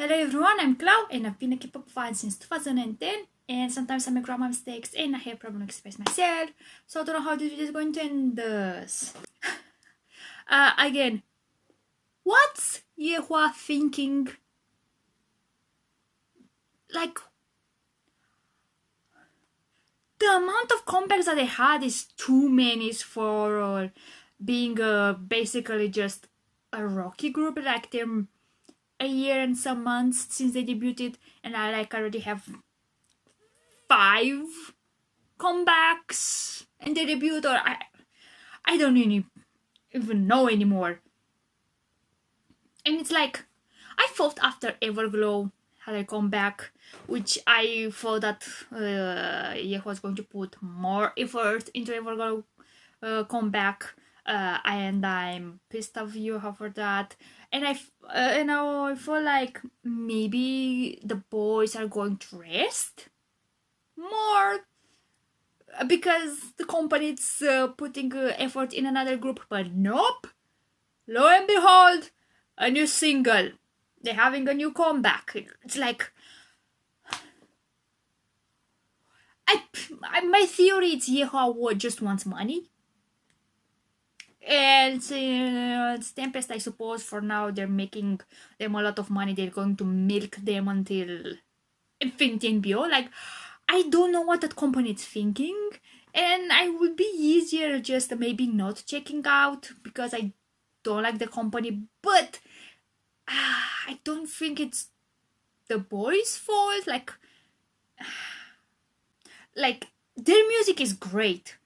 Hello everyone, I'm Clau and I've been a K-pop fan since 2010 and sometimes I make grammar mistakes and I have problem express myself, so I don't know how this video is going to end this. Again, what's Yehua thinking? Like, the amount of comebacks that they had is too many for being basically just a rocky group. Like, they're a year and some months since they debuted and I already have 5 comebacks and they debut, or I don't even know anymore. And it's like, I thought after Everglow had a comeback, which I thought that Yehua was going to put more effort into Everglow comeback, and I'm pissed off Yehua for that. And I feel like maybe the boys are going to rest more because the company is putting effort in another group, but nope. Lo and behold, a new single. They're having a new comeback. It's like, my theory is Yehua just wants money. And it's Tempest, I suppose. For now, they're making them a lot of money. They're going to milk them until infinity and beyond. Like, I don't know what that company is thinking. And I would be easier just maybe not checking out because I don't like the company. But I don't think it's the boys' fault. Like their music is great,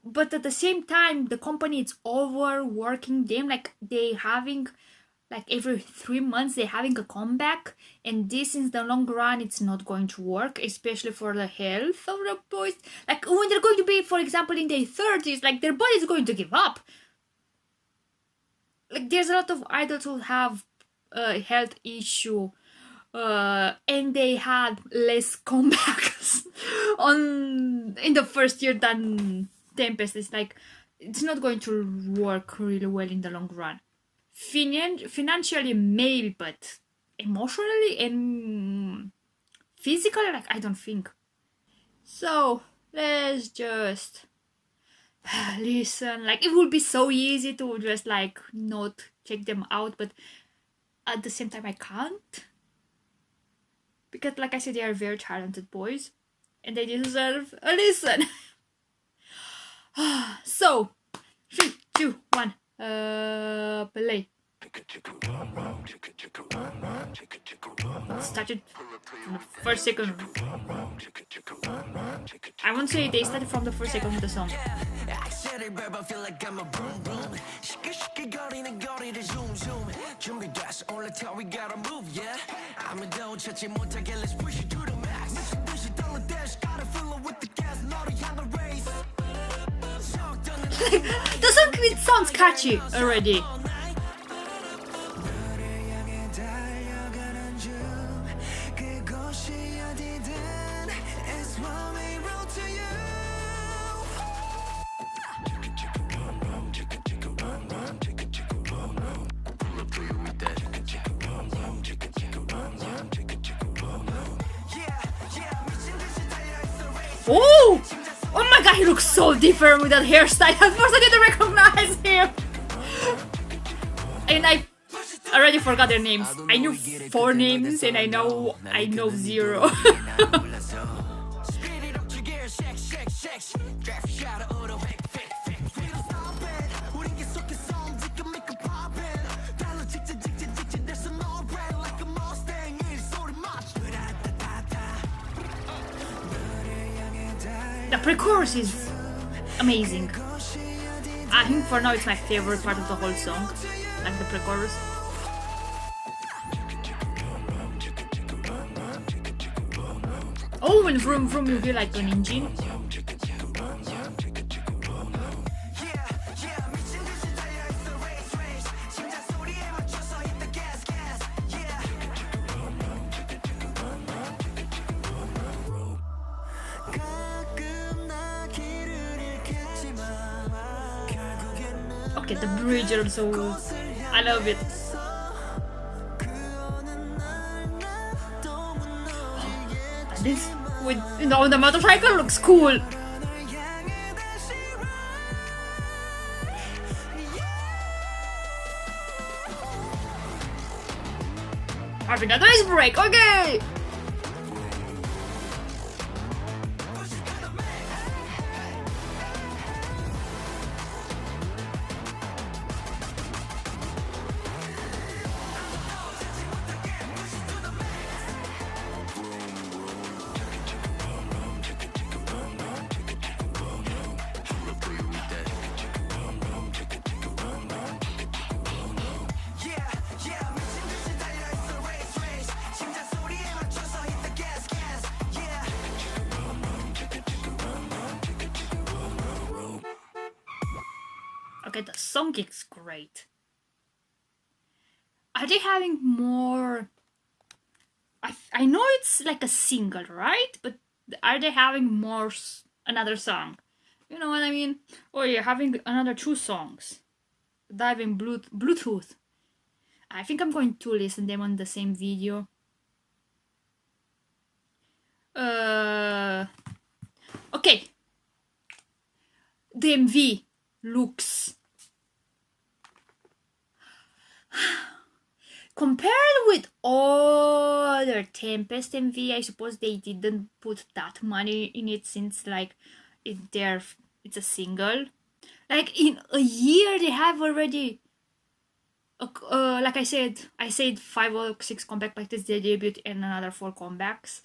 but at the same time the company is overworking them. Like, they having like every 3 months they're having a comeback, and this in the long run it's not going to work, especially for the health of the boys. Like, when they're going to be, for example, in their 30s, like, their body is going to give up. Like, there's a lot of idols who have a health issue, and they had less comebacks in the first year than Tempest. It's like, it's not going to work really well in the long run. Financially maybe, but emotionally and physically, like, I don't think. So let's just listen. Like, it would be so easy to just like not check them out, but at the same time I can't, because like I said, they are very talented boys and they deserve a listen. So 3, 2, 1, play. Started from the first second. I won't say they started from the first second of the song. The song, it sounds catchy already. Oh! Oh my god, he looks so different with that hairstyle. At first I didn't recognize him. And I already forgot their names. I knew 4 names and I know 0. The pre-chorus is amazing. I think for now it's my favorite part of the whole song, like the pre-chorus. Oh, when Vroom Vroom you feel like an engine. Okay, the bridge also, I love it. this with, you know, the motorcycle looks cool. Having a nice break, okay! Okay, the song is great. Are they having more? I know it's like a single, right? But are they having more another song? You know what I mean? Or you're having another 2 songs. Diving Bluetooth. I think I'm going to listen them on the same video. Okay. The MV looks compared with other Tempest MV, I suppose they didn't put that money in it since like it's a single. Like in a year they have already like I said 5 or 6 comeback like this, their debut and another 4 comebacks.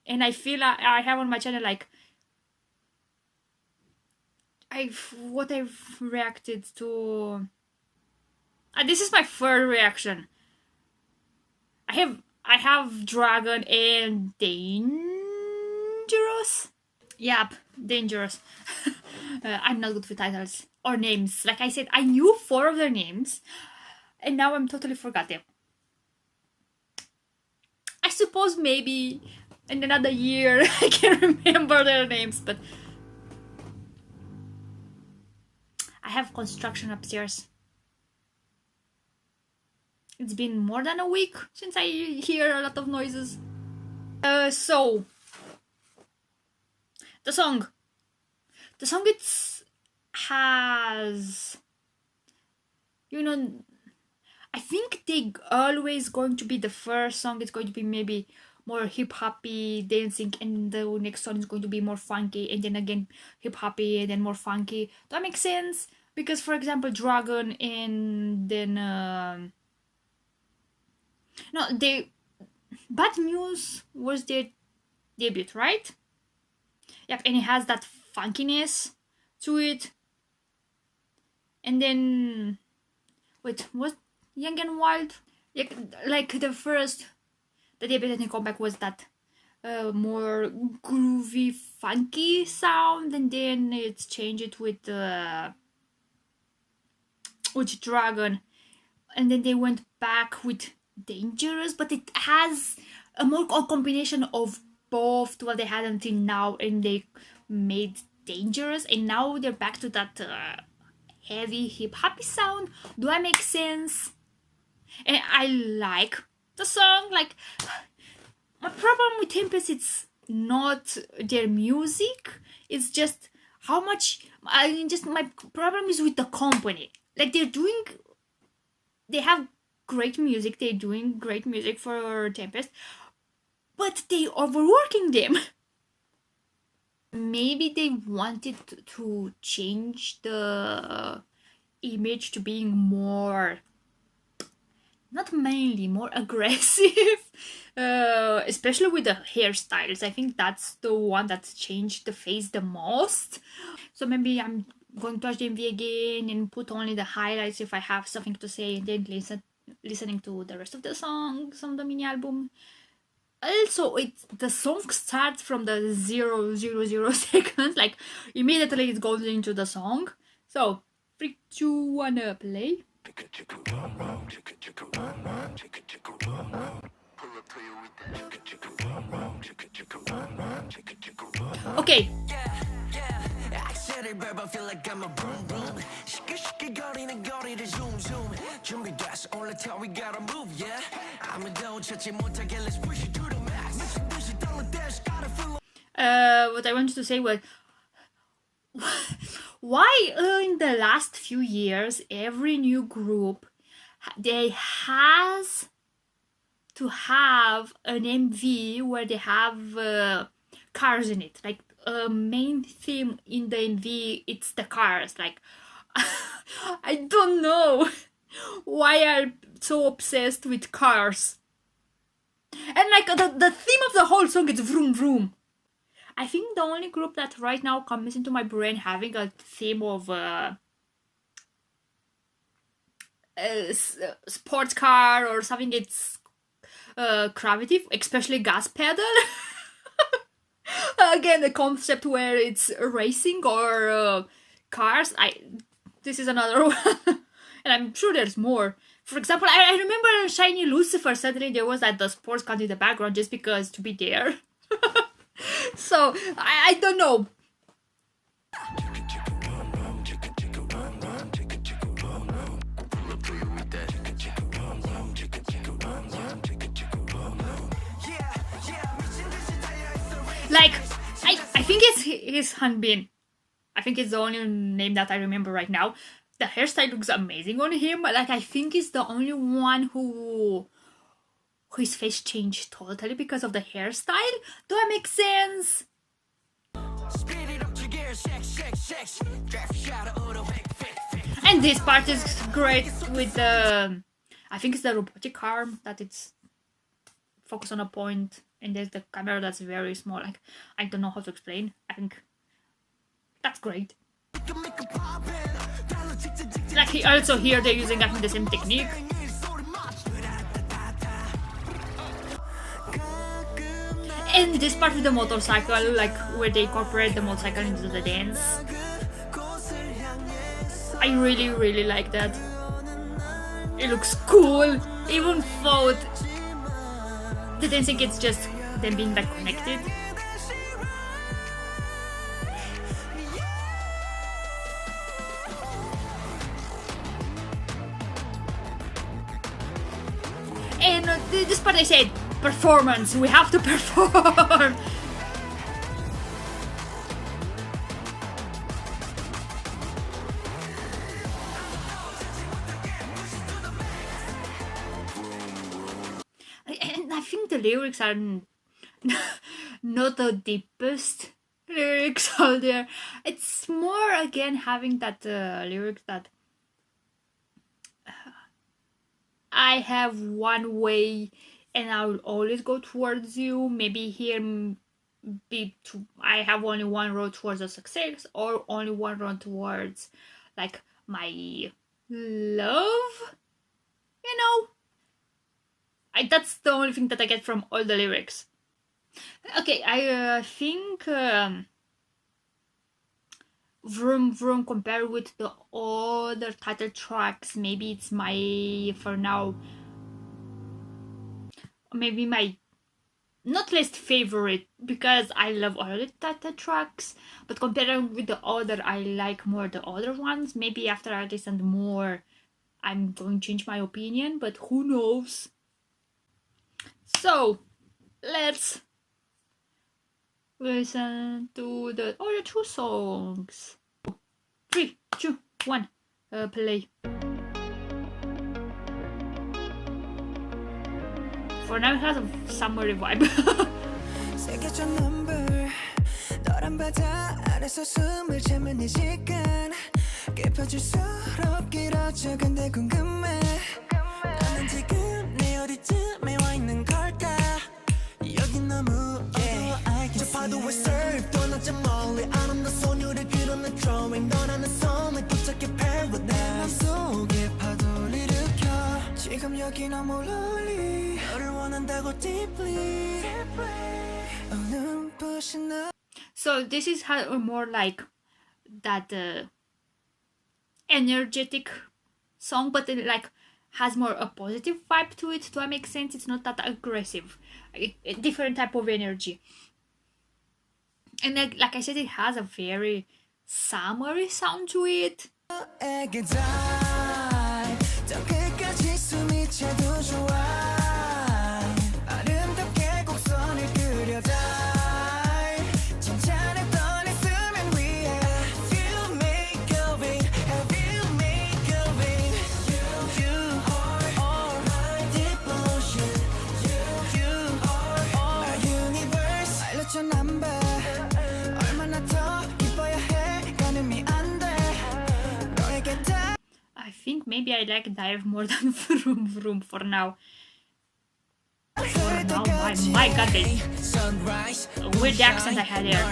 And I feel like I have on my channel like I've reacted to. This is my first reaction. I have Dragon and Dangerous. Yep, Dangerous. I'm not good with titles or names. Like I said, I knew 4 of their names, and now I'm totally forgot them. I suppose maybe in another year I can remember their names, but I have construction upstairs. It's been more than a week since I hear a lot of noises. So the song has, you know, I think they always going to be the first song. It's going to be maybe more hip hoppy dancing, and the next song is going to be more funky, and then again hip hoppy, and then more funky. Does that make sense? Because for example, Dragon and then Bad News was their debut, right? Yep, and it has that funkiness to it. And then wait, what Young and Wild? Like the debut and the comeback was that more groovy, funky sound, and then it's changed with Dragon, and then they went back with Dangerous, but it has a more combination of both what they had until now, and they made Dangerous, and now they're back to that heavy hip hoppy sound. Do I make sense? And I like the song. Like, my problem with Tempest, it's not their music, it's just how much. My problem is with the company. Like, they have great music, they're doing great music for Tempest, but they overworking them. Maybe they wanted to change the image to being more, not mainly, more aggressive, especially with the hairstyles. I think that's the one that's changed the face the most. So maybe I'm going to watch the MV again and put only the highlights if I have something to say, and then listening to the rest of the songs on the mini album. Also, the song starts from the 000 seconds, like immediately it goes into the song. So 3, 2, 1, play. Okay. feel like I'm a vroom vroom. 시끌시끌거리는 거리를 zoom zoom. 준비됐어, 올라타 we gotta move, yeah. What I wanted to say was, why in the last few years every new group they has to have an MV where they have cars in it, like a main theme in the MV, it's the cars. Like I don't know why are so obsessed with cars. And like the theme of the whole song is vroom vroom. I think the only group that right now comes into my brain having a theme of sports car or something, it's Gravity, especially Gas Pedal. Again, the concept where it's racing or cars. This is another one, and I'm sure there's more. For example, I remember Shiny Lucifer. Suddenly there was the sports car in the background just because to be there. So I don't know. Like I think it's Hanbin. I think it's the only name that I remember right now. The hairstyle looks amazing on him. Like I think he's the only one who his face changed totally because of the hairstyle. Do that make sense? And this part is great with the, I think it's the robotic arm that it's focused on a point, and there's the camera that's very small. Like I don't know how to explain. I think that's great. Like also here they're using I think the same technique. And this part with the motorcycle, like where they incorporate the motorcycle into the dance, I really like that. It looks cool, even though the dancing it's just them being like connected. And this part I said, performance, we have to perform. And I think the lyrics are not the deepest lyrics out there. It's more again having that lyrics that I have one way and I will always go towards you. Maybe here I have only one road towards a success, or only one road towards like my love, you know. That's the only thing that I get from all the lyrics. Okay, I think Vroom Vroom compared with the other title tracks, maybe it's my, for now, maybe my not least favorite, because I love all the title tracks, but comparing with the other, I like more the other ones. Maybe after I listen more, I'm going to change my opinion, but who knows. So, let's listen to the other two songs. 3, 2, 1, play. For now, it has a summery vibe. So this is how more like that energetic song, but it like has more a positive vibe to it. Do that make sense? It's not that aggressive, a different type of energy. And like I said, it has a very summery sound to it. maybe I like Dive more than Vroom Vroom for now. For now, my god, the weird accent I had here.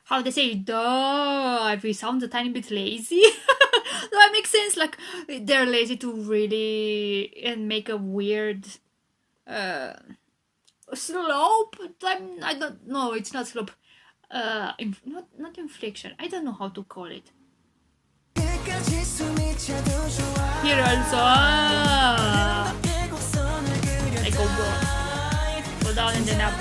How they say dive, we sound a tiny bit lazy. That makes sense, like they're lazy to really and make a weird slope. I don't know, it's not slope. Not inflection. I don't know how to call it. Here also, I go down and then up.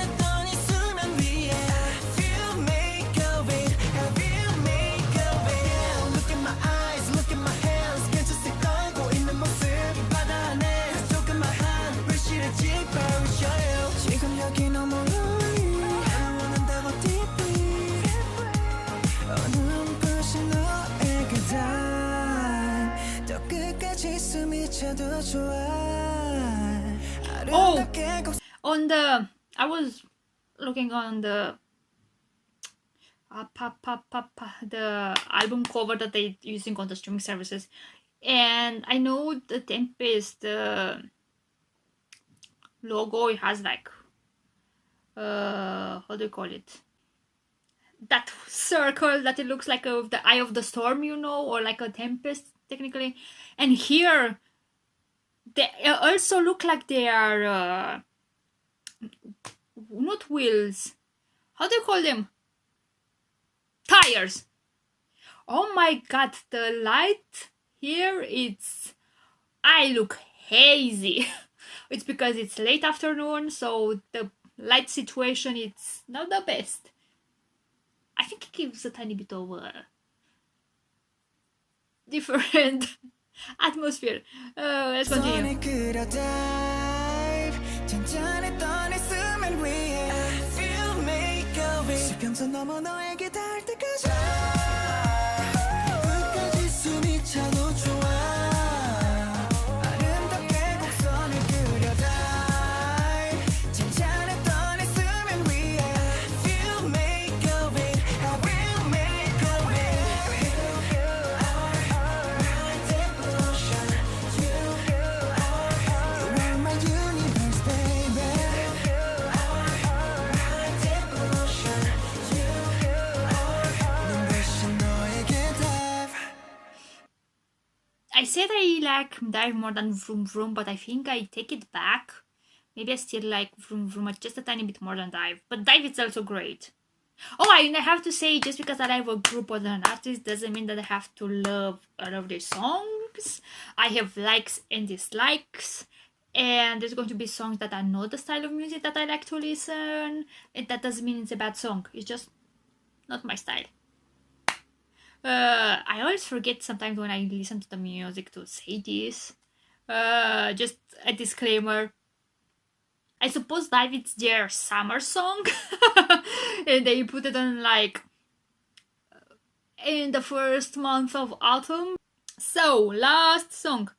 Oh, I was looking on the the album cover that they using on the streaming services, and I know the Tempest logo. It has like how do you call it? That circle that it looks like the eye of the storm, you know, or like a tempest technically. And here they also look like they are not wheels. How do you call them? Tires. Oh my god, the light here, I look hazy. It's because it's late afternoon, so the light situation, it's not the best. I think it gives a tiny bit of a different atmosphere. Let's continue. I said I like Dive more than Vroom Vroom, but I think I take it back. Maybe I still like Vroom Vroom just a tiny bit more than Dive. But Dive is also great. Oh, I have to say, just because I like a group or an artist doesn't mean that I have to love all of their songs. I have likes and dislikes. And there's going to be songs that are not the style of music that I like to listen. And that doesn't mean it's a bad song. It's just not my style. I always forget sometimes when I listen to the music to say this. Just a disclaimer. I suppose that it's their summer song. And they put it on like in the first month of autumn. So, last song.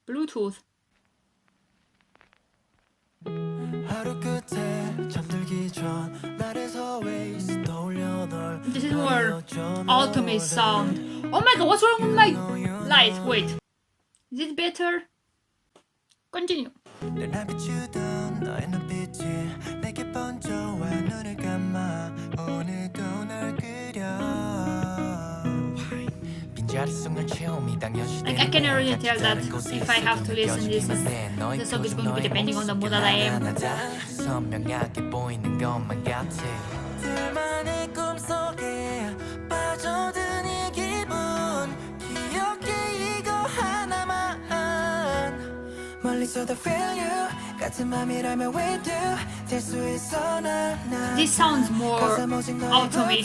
Bluetooth. This is more autumny sound. Oh my god, what's wrong with my light? Wait. Is it better? Continue. Like, I can already tell that if I have to listen this, the song is going to be depending on the mood that I am. This sounds more autumny.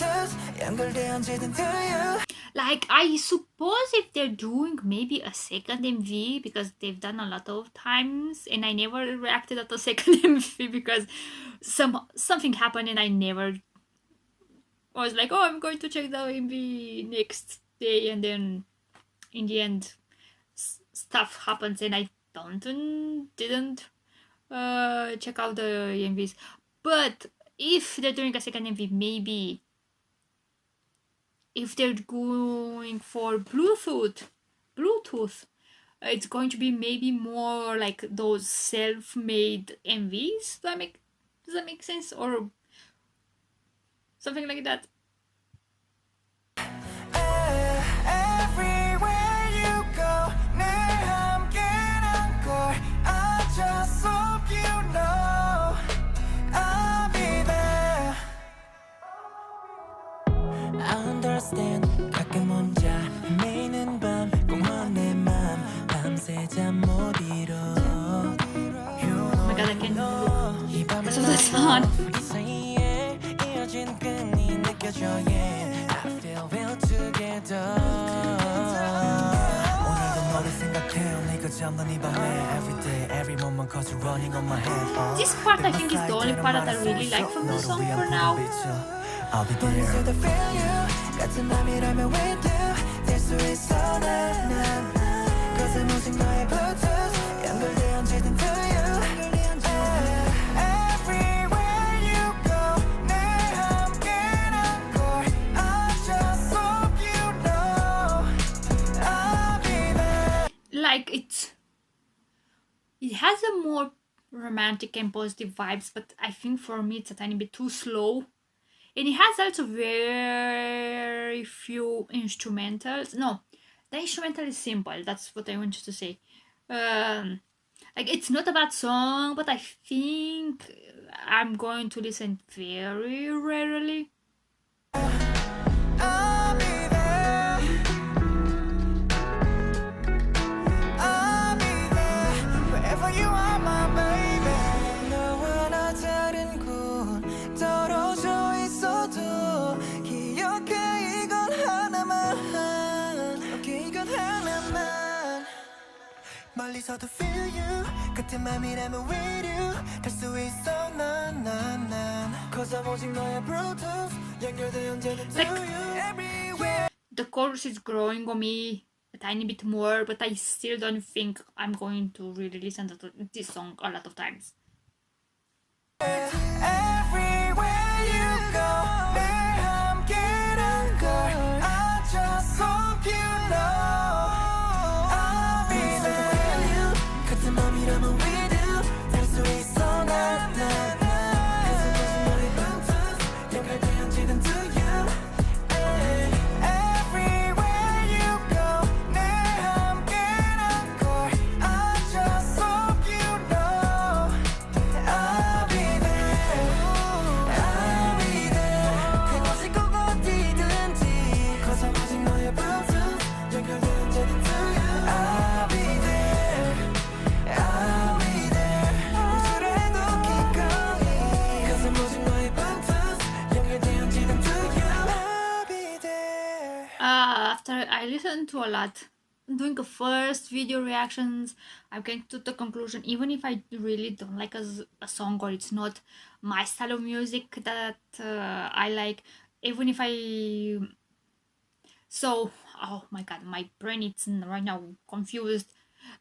Like, I suppose if they're doing maybe a second MV, because they've done a lot of times, and I never reacted at the second MV because something happened and I never was like, oh, I'm going to check the MV next day, and then in the end, stuff happens and I didn't check out the MVs. But if they're doing a second MV, maybe if they're going for Bluetooth, it's going to be maybe more like those self-made MVs. Does that make sense? Or something like that. Everywhere you go, 내 함께란 걸 I just hope you know I'll be there. I understand. 가끔 혼자 헤매는 밤 공허한 내 맘 밤새 잠 못 이뤄. Oh my god, I can listen to the song. 이 사이에 이어진 끈이 느껴져. Yeah, I feel we're together. 오늘도 너를 생각해. 네 그잠든 이 밤에 every day, every moment, 'cause you're running on my head. This part I think is the only part that I really like from the song for now. I'll be there. 같은 맘이라면 with you 될 수 있어 난 Cause I'm 오직 너의 Bluetooth 연결돼 언제든 to you Everywhere you go 내 함께란 걸 I just hope you know I'll be there. Like it has a more romantic and positive vibes, but I think for me it's a tiny bit too slow. And it has also very few instrumentals. No, the instrumental is simple. That's what I wanted to say. Like, it's not a bad song, but I think I'm going to listen very rarely. I'll be there. I'll be there wherever you are, my baby. 너와 나 다른 곳 떨어져 있어도 기억해 이건 하나만. Okay, 이건 하나만. 멀리서도 feel you 같은 맘이라면 with you 갈 수 있어 난 Cause I'm 오직 너의 Bluetooth 연결돼 언제든 to you everywhere. The chorus is growing on me a tiny bit more, but I still don't think I'm going to really listen to this song a lot of times. Everywhere you go 내 함께란 걸 I just hope you know I'll be there 같은 맘이라면 with you 될 수 있어 난 Cause I'm 오직 너의 Bluetooth 연결돼 언제든 to you Everywhere you go 내 함께란 걸 I just hope you know I'll be there I'll be there 그곳이 꼭 어디든지 Cause I'm 오직 너의 Bluetooth 연결돼 언제든 to you I'll be there I'll be there 우주를 해도 기꺼이 Cause I'm 오직 너의 Bluetooth 연결돼 언제든 to you I'll be there After I listened to a lot, doing the first video reactions, I'm getting to the conclusion, even if I really don't like a song or it's not my style of music that I like, even if oh my god, my brain is right now confused.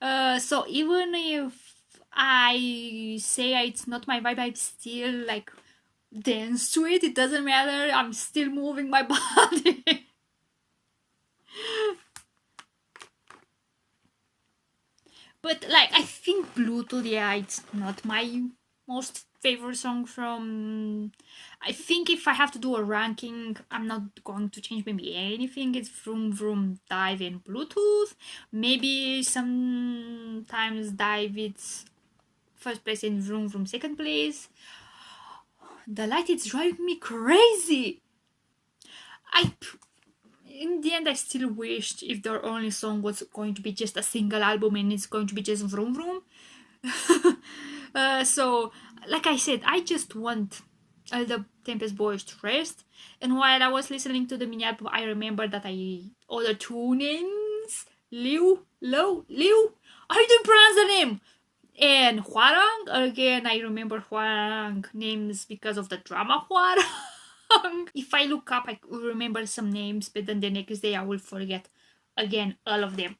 So even if I say it's not my vibe, I still like dance to it. It doesn't matter. I'm still moving my body. But like, I think Bluetooth, yeah, it's not my most favorite song from. I think if I have to do a ranking, I'm not going to change maybe anything. It's Vroom Vroom, Dive, and Bluetooth. Maybe sometimes Dive it's first place and Vroom Vroom second place. The light is driving me crazy. In the end, I still wished if their only song was going to be just a single album and it's going to be just Vroom Vroom. So, like I said, I just want all the Tempest boys to rest. And while I was listening to the mini album, I remember that I other two names, Liu. I don't pronounce the name. And Huarang, again, I remember Huarang names because of the drama Huarang. If I look up, I will remember some names, but then the next day I will forget again all of them.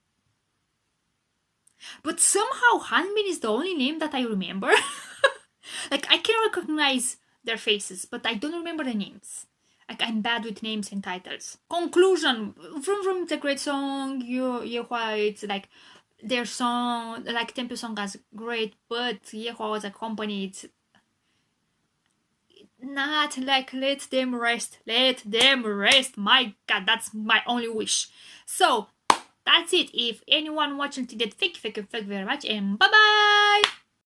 But somehow Hanbin is the only name that I remember. Like, I can recognize their faces, but I don't remember the names. Like, I'm bad with names and titles. Conclusion. Vroom Vroom, it's a great song. Yehua, it's like their song, like Tempest song is great, but Yehua as a company, it's not like let them rest. My god, that's my only wish. So, that's it. If anyone watching today, thank you very much, and bye bye!